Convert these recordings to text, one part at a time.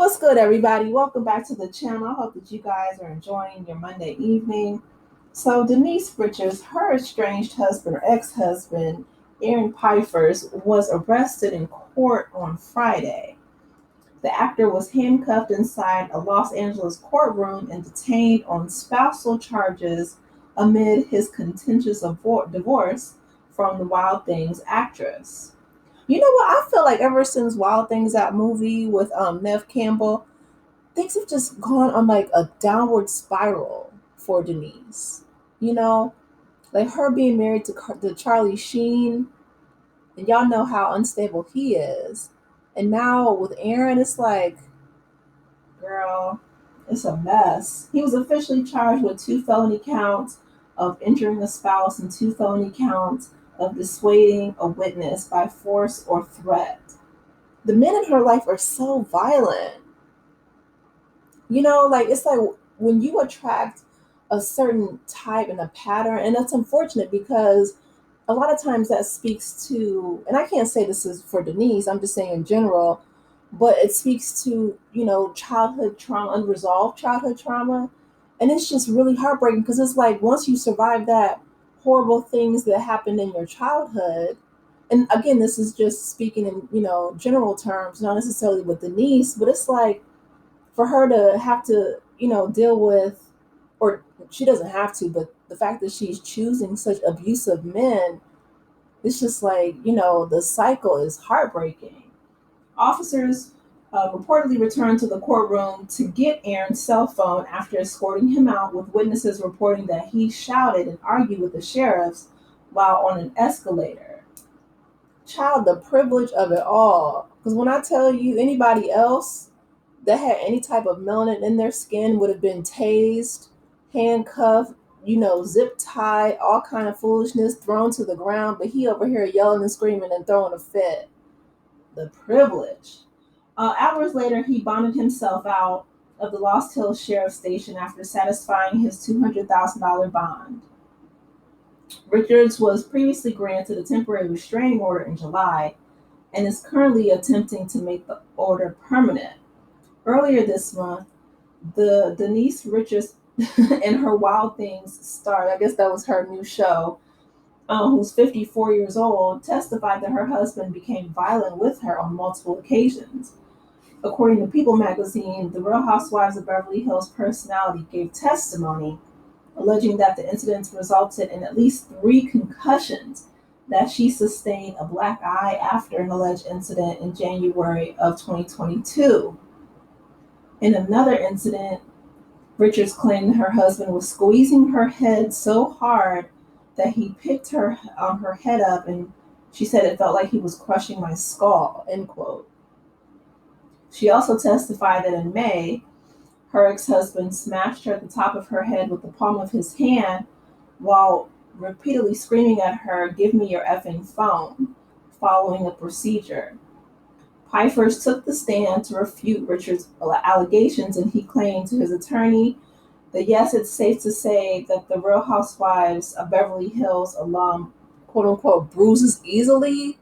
What's good, everybody? Welcome back to the channel. I hope that you guys are enjoying your Monday evening. So, Denise Richards, her estranged husband or ex-husband, Aaron Pfeifers, was arrested in court on Friday. The actor was handcuffed inside a Los Angeles courtroom and detained on spousal charges amid his contentious divorce from the Wild Things actress. You know what? I feel like ever since Wild Things, that movie with Nev Campbell, things have just gone on like a downward spiral for Denise. You know, like her being married to Charlie Sheen, and y'all know how unstable he is. And now with Aaron, it's like, girl, it's a mess. He was officially charged with 2 felony counts of injuring a spouse and 2 felony counts of dissuading a witness by force or threat. The men in her life are so violent. Like it's like when you attract a certain type and a pattern, and that's unfortunate because a lot of times that speaks to, and I can't say this is for Denise, I'm just saying in general, but it speaks to, childhood trauma, unresolved childhood trauma. And it's just really heartbreaking because it's like once you survive that horrible things that happened in your childhood, and again, this is just speaking in, general terms, not necessarily with Denise, but it's like for her to have to, deal with, or she doesn't have to, but the fact that she's choosing such abusive men, it's just like, the cycle is heartbreaking. Officers reportedly returned to the courtroom to get Aaron's cell phone after escorting him out, with witnesses reporting that he shouted and argued with the sheriffs while on an escalator. Child, the privilege of it all. Because when I tell you, anybody else that had any type of melanin in their skin would have been tased, handcuffed, zip tied, all kind of foolishness, thrown to the ground. But he over here yelling and screaming and throwing a fit. The privilege. Hours later, he bonded himself out of the Lost Hills Sheriff's Station after satisfying his $200,000 bond. Richards was previously granted a temporary restraining order in July and is currently attempting to make the order permanent. Earlier this month, the Denise Richards and her Wild Things star, I guess that was her new show, who's 54 years old, testified that her husband became violent with her on multiple occasions. According to People magazine, the Real Housewives of Beverly Hills personality gave testimony alleging that the incidents resulted in at least 3 concussions, that she sustained a black eye after an alleged incident in January of 2022. In another incident, Richards claimed her husband was squeezing her head so hard that he picked her head up, and she said it felt like he was crushing my skull, end quote. She also testified that in May, her ex-husband smashed her at the top of her head with the palm of his hand while repeatedly screaming at her, "Give me your effing phone," following a procedure. Pfeifers took the stand to refute Richards' allegations, and he claimed to his attorney that yes, it's safe to say that the Real Housewives of Beverly Hills alum, quote unquote, bruises easily.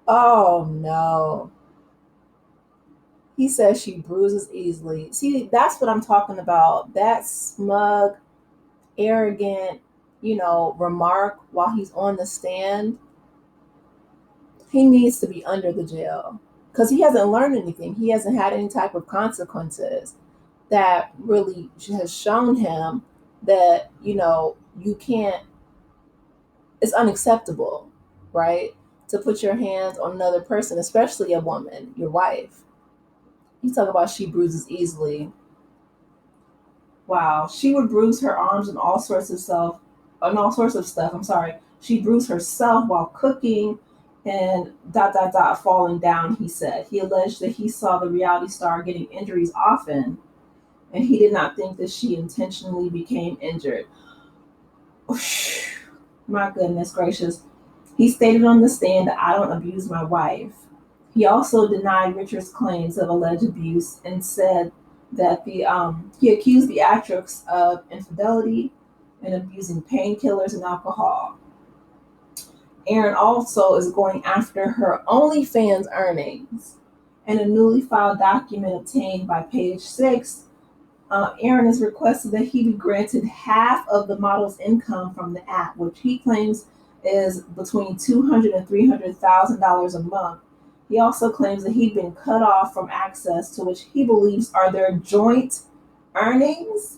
Oh no. He says she bruises easily. See, that's what I'm talking about. That smug, arrogant, remark while he's on the stand. He needs to be under the jail because he hasn't learned anything. He hasn't had any type of consequences that really has shown him that, you can't, it's unacceptable, right? To put your hands on another person, especially a woman, your wife. You talk about she bruises easily. Wow, she would bruise her arms and all sorts of stuff. I'm sorry. She bruised herself while cooking and dot dot dot falling down, he said. He alleged that he saw the reality star getting injuries often, and he did not think that she intentionally became injured. My goodness gracious. He stated on the stand that I don't abuse my wife. He also denied Richard's claims of alleged abuse and said that he accused the actress of infidelity and abusing painkillers and alcohol. Aaron also is going after her OnlyFans earnings In a newly filed document obtained by page 6, Aaron has requested that he be granted half of the model's income from the app, which he claims is between $200,000 and $300,000 a month. He also claims that he'd been cut off from access to which he believes are their joint earnings.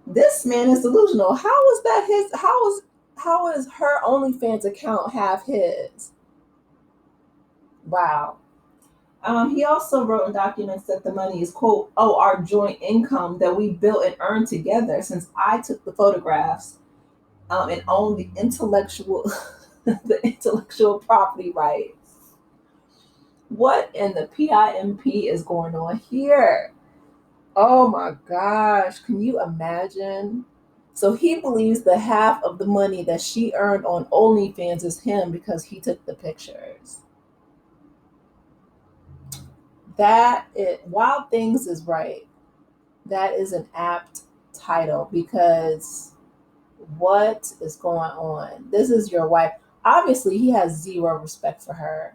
This man is delusional. How is that his? How is her OnlyFans account half his? Wow. He also wrote in documents that the money is, quote, oh, our joint income that we built and earned together since I took the photographs and owned the intellectual the intellectual property rights. What in the PIMP is going on here? Oh my gosh, can you imagine? So he believes the half of the money that she earned on OnlyFans is him because he took the pictures. That it Wild Things is right. That is an apt title because what is going on? This is your wife. Obviously, he has zero respect for her.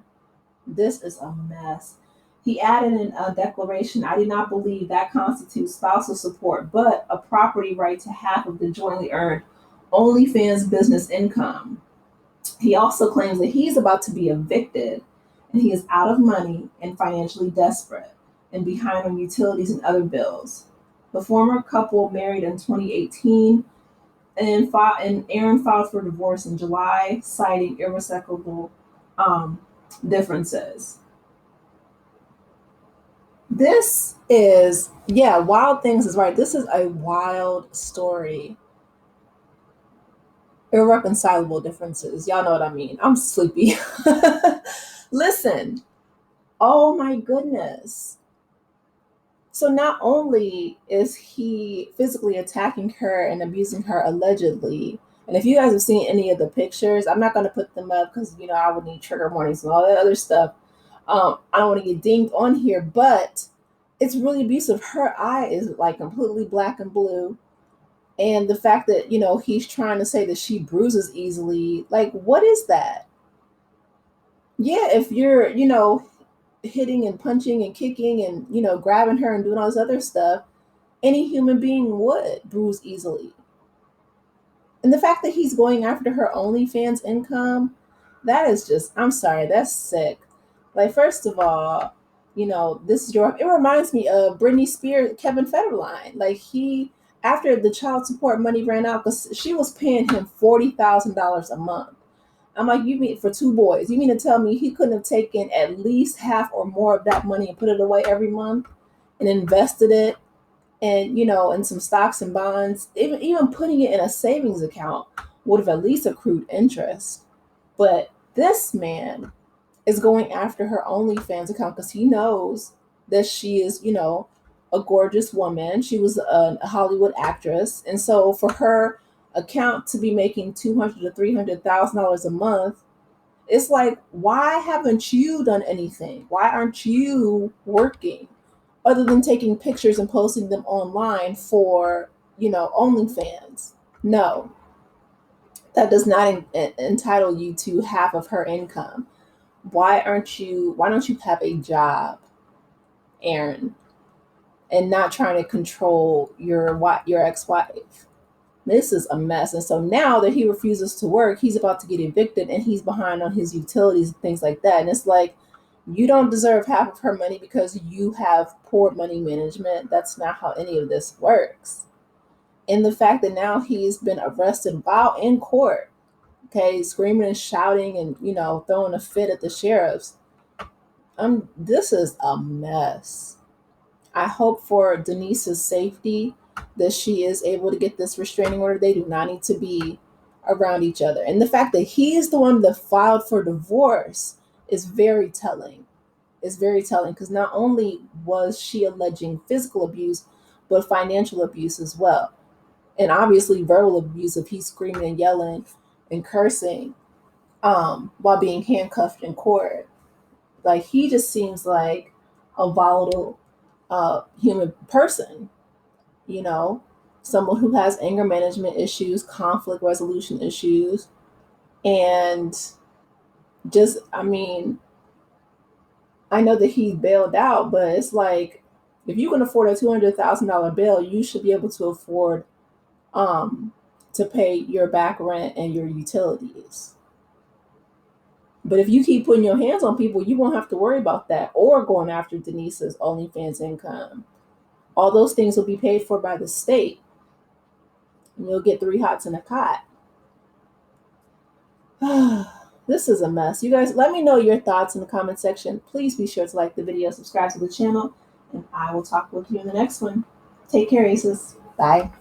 This is a mess. He added in a declaration, I do not believe that constitutes spousal support, but a property right to half of the jointly earned OnlyFans business income. He also claims that he's about to be evicted and he is out of money and financially desperate and behind on utilities and other bills. The former couple married in 2018 and Aaron filed for divorce in July, citing irreconcilable um, differences. This is, yeah, Wild Things is right. This is a wild story. Irreconcilable differences. Y'all know what I mean. I'm sleepy. Listen, oh my goodness. So not only is he physically attacking her and abusing her allegedly, and if you guys have seen any of the pictures, I'm not going to put them up because I would need trigger warnings and all that other stuff. I don't want to get dinged on here, but it's really abusive. Her eye is like completely black and blue, and the fact that he's trying to say that she bruises easily, like what is that? Yeah, if you're hitting and punching and kicking and grabbing her and doing all this other stuff, any human being would bruise easily. And the fact that he's going after her OnlyFans income, that is just, I'm sorry, that's sick. Like, first of all, this is it reminds me of Britney Spears, Kevin Federline. Like, after the child support money ran out, because she was paying him $40,000 a month. I'm like, you mean for two boys? You mean to tell me he couldn't have taken at least half or more of that money and put it away every month and invested it and in some stocks and bonds? Even putting it in a savings account would have at least accrued interest. But this man is going after her OnlyFans account because he knows that she is, a gorgeous woman. She was a Hollywood actress, and so for her account to be making $200,000 to $300,000 a month, it's like, why haven't you done anything? Why aren't you working other than taking pictures and posting them online for OnlyFans? No, that does not entitle you to half of her income. Why don't you have a job, Aaron, and not trying to control your ex-wife? This is a mess. And so now that he refuses to work, he's about to get evicted and he's behind on his utilities and things like that. And it's like, you don't deserve half of her money because you have poor money management. That's not how any of this works. And the fact that now he's been arrested while in court, okay, screaming and shouting and, throwing a fit at the sheriffs. This is a mess. I hope for Denise's safety that she is able to get this restraining order. They do not need to be around each other. And the fact that he is the one that filed for divorce is very telling. It's very telling because not only was she alleging physical abuse, but financial abuse as well. And obviously verbal abuse if he's screaming and yelling and cursing while being handcuffed in court. Like, he just seems like a volatile human person, you know, someone who has anger management issues, conflict resolution issues, and just, I know that he bailed out, but it's like if you can afford a $200,000 bill, you should be able to afford um to pay your back rent and your utilities. But if you keep putting your hands on people, you won't have to worry about that or going after Denise's OnlyFans income. All those things will be paid for by the state, and you'll get three hots in a cot. This is a mess. You guys, let me know your thoughts in the comment section. Please be sure to like the video, subscribe to the channel, and I will talk with you in the next one. Take care, Aces. Bye.